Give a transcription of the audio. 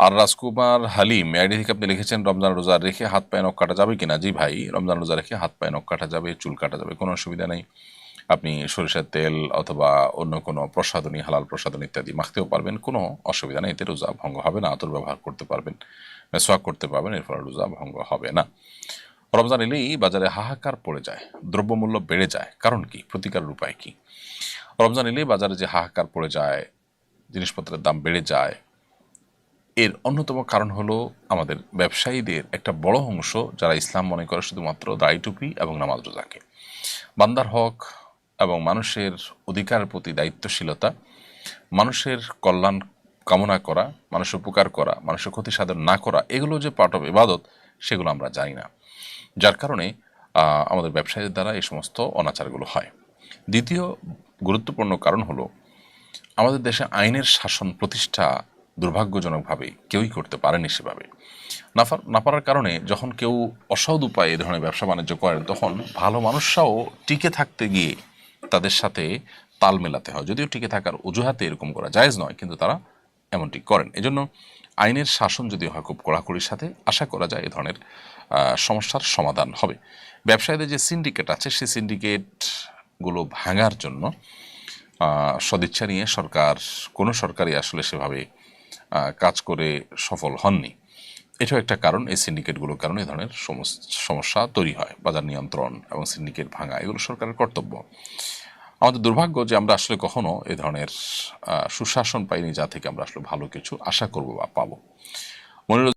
আর রাজকুমার Halim ID থেকে আপনি লিখেছেন রমজান রোজা রেখে হাত পায়ে নখ কাটা যাবে কিনা। জি ভাই, রমজান রোজা রেখে হাত পায়ে নখ কাটা যাবে, চুল কাটা যাবে, কোনো অসুবিধা নেই। আপনি সরিষার তেল অথবা অন্য কোনো প্রসাধনী, হালাল প্রসাধনী ইত্যাদি মাখতেও পারবেন, কোনো অসুবিধা নেই। এতে রোজা ভঙ্গ হবে না। আতর ব্যবহার করতে পারবেন, মেসওয়াক করতে পারবেন, এর ফলে রোজা ভঙ্গ হবে না। রমজান এলেই বাজারে হাহাকার পড়ে যায়, দ্রব্যমূল্য বেড়ে যায়, কারণ কি, প্রতিকারের উপায় কি? রমজান এলেই বাজারে যে হাহাকার পড়ে যায়, জিনিসপত্রের দাম বেড়ে যায়, এর অন্যতম কারণ হলো আমাদের ব্যবসায়ীদের একটা বড় অংশ যারা ইসলাম মনে করে শুধুমাত্র দাড়ি টুপি এবং নামাজ রোজাকে। বান্দার হক এবং মানুষের অধিকারের প্রতি দায়িত্বশীলতা, মানুষের কল্যাণ কামনা করা, মানুষের উপকার করা, মানুষের ক্ষতি সাধন না করা, এগুলো যে পার্ট অফ ইবাদত, সেগুলো আমরা জানি না। যার কারণে আমাদের ব্যবসায়ীদের দ্বারা এই সমস্ত অনাচারগুলো হয়। দ্বিতীয় গুরুত্বপূর্ণ কারণ হলো আমাদের দেশে আইনের শাসন প্রতিষ্ঠা দুর্ভাগ্যজনকভাবে কেউই করতে পারেনি সেভাবে। না পারার কারণে যখন কেউ অসৎ উপায়ে এই ধরনের ব্যবসা বাণিজ্য করেন, তখন ভালো মানুষরাও টিকে থাকতে গিয়ে তাদের সাথে তাল মেলাতে হয়। যদিও টিকে থাকার অজুহাতে এরকম করা জায়েজ নয়, কিন্তু তারা এমনটি করেন। এজন্য আইনের শাসন যদি হয় খুব কড়াকড়ির সাথে, আশা করা যায় এ ধরনের সমস্যার সমাধান হবে। ব্যবসায়ীদের যে সিন্ডিকেট আছে, সেই সিন্ডিকেটগুলো ভাঙার জন্য সদিচ্ছা নিয়ে কোনো সরকারই আসলে সেভাবে কাজ করে সফল হননি। এটাও একটা কারণ। এই সিন্ডিকেটগুলোর কারণে এই ধরনের সমস্যা তৈরি হয়। বাজার নিয়ন্ত্রণ এবং সিন্ডিকেট ভাঙা এগুলো সরকারের কর্তব্য। আমাদের দুর্ভাগ্য যে আমরা আসলে কখনো এ ধরনের সুশাসন পাইনি, যা থেকে আমরা আসলে ভালো কিছু আশা করবো বা পাবো। মনিরুল